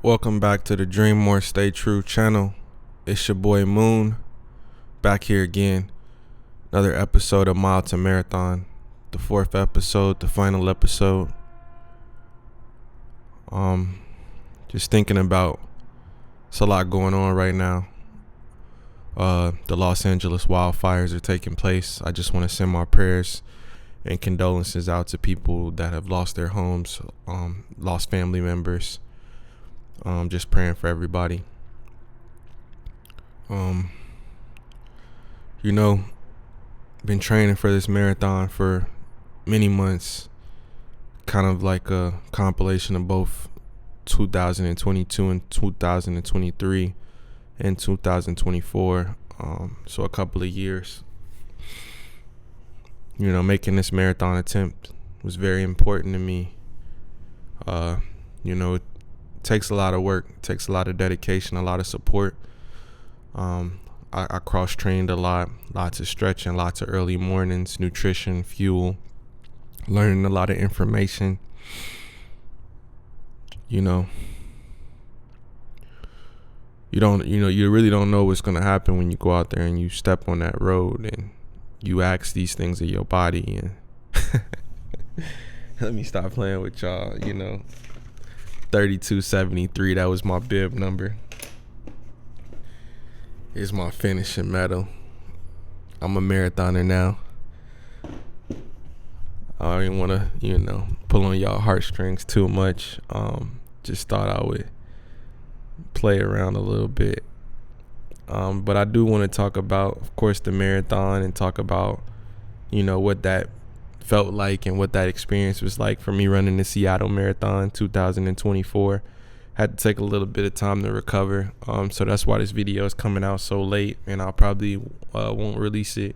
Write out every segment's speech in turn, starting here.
Welcome back to the Dream More Stay True channel. It's your boy Moon, back here again. Another episode of Mile to Marathon. The fourth episode, the final episode. Just thinking about, it's a lot going on right now. The Los Angeles wildfires are taking place. I just want to send my prayers and condolences out to people that have lost their homes, lost family members. Just praying for everybody. Been training for this marathon for many months, kind of like a compilation of both 2022 and 2023 and 2024. So a couple of years. Making this marathon attempt was very important to me. It takes a lot of work, it takes a lot of dedication, a lot of support. I cross-trained a lot, lots of stretching, lots of early mornings, nutrition, fuel, learning a lot of information. You really don't know what's going to happen when you go out there and you step on that road and you ask these things of your body. And let me stop playing with y'all. 3273, that was my bib number. Here's my finishing medal. I'm a marathoner now. I didn't want to, pull on y'all heartstrings too much. Just thought I would play around a little bit. But I do want to talk about, of course, the marathon and talk about, what that felt like and what that experience was like for me running the Seattle Marathon 2024. Had to take a little bit of time to recover. So that's why this video is coming out so late, and I'll probably won't release it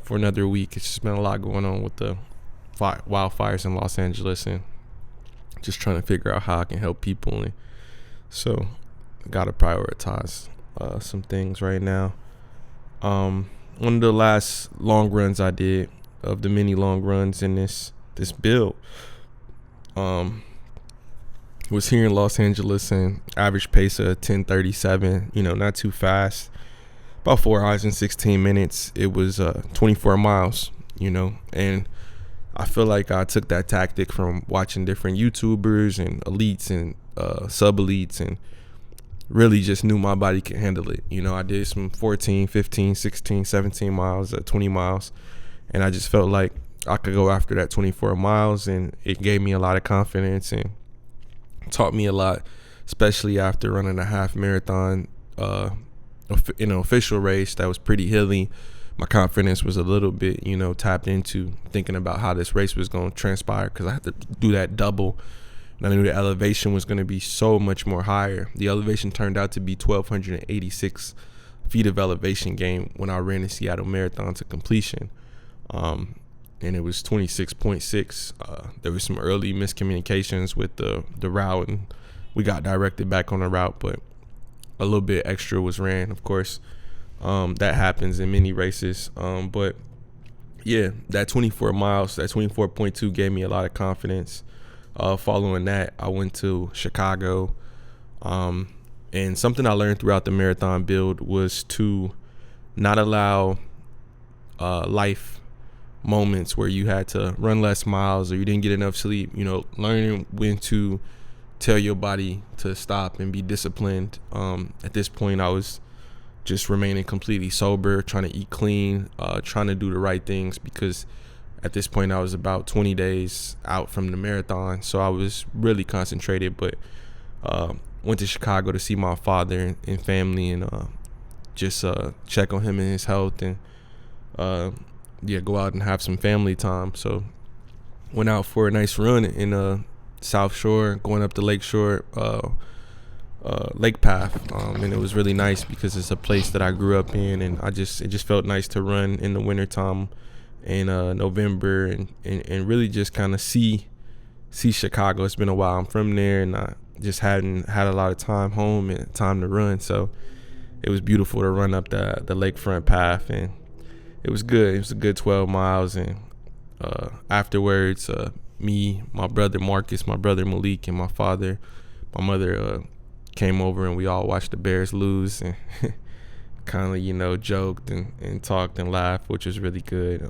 for another week. It's just been a lot going on with the wildfires in Los Angeles and just trying to figure out how I can help people. And so I got to prioritize some things right now. One of the last long runs I did, of the many long runs in this build, was here in Los Angeles, and average pace of 10:37, not too fast, about 4 hours and 16 minutes. It was 24 miles, and I feel like I took that tactic from watching different YouTubers and elites and sub-elites, and really just knew my body could handle it. I did some 14, 15, 16, 17 miles, 20 miles, and I just felt like I could go after that 24 miles, and it gave me a lot of confidence and taught me a lot, especially after running a half marathon in an official race that was pretty hilly. My confidence was a little bit, tapped into thinking about how this race was going to transpire, because I had to do that double, and I knew the elevation was going to be so much more higher. The elevation turned out to be 1,286 feet of elevation gain when I ran the Seattle Marathon to completion. And it was 26.6. There was some early miscommunications with the route, and we got directed back on the route, but a little bit extra was ran, of course. That happens in many races. But yeah, that 24 miles, that 24.2 gave me a lot of confidence. Following that, I went to Chicago. And something I learned throughout the marathon build was to not allow life moments where you had to run less miles or you didn't get enough sleep. Learning when to tell your body to stop and be disciplined. At this point, I was just remaining completely sober, trying to eat clean, trying to do the right things, because at this point I was about 20 days out from the marathon, so I was really concentrated. But went to Chicago to see my father and family, and just check on him and his health, and go out and have some family time. So went out for a nice run in South Shore, going up the Lake Shore lake path, and it was really nice because it's a place that I grew up in, and it just felt nice to run in the wintertime in November, and really just kind of see Chicago. It's been a while. I'm from there, and I just hadn't had a lot of time home and time to run, so it was beautiful to run up the lakefront path, and it was good. It was a good 12 miles, and afterwards, me, my brother Marcus, my brother Malik, and my father my mother came over and we all watched the Bears lose and kind of, joked and talked and laughed, which was really good.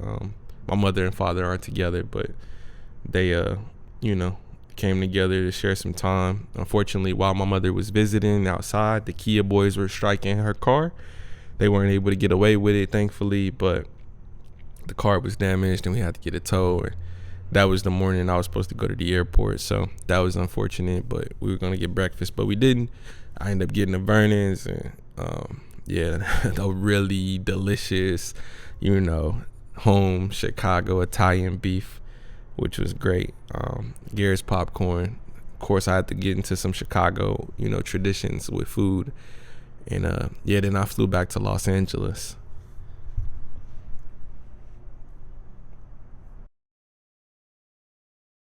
My mother and father aren't together, but they, came together to share some time. Unfortunately, while my mother was visiting outside, the Kia boys were striking her car. They weren't able to get away with it, thankfully, but the car was damaged and we had to get it towed. That was the morning I was supposed to go to the airport, so that was unfortunate, but we were going to get breakfast, but we didn't. I ended up getting the Vernon's and, a really delicious, home Chicago Italian beef, which was great. Garrett's popcorn. Of course, I had to get into some Chicago, traditions with food. And then I flew back to Los Angeles.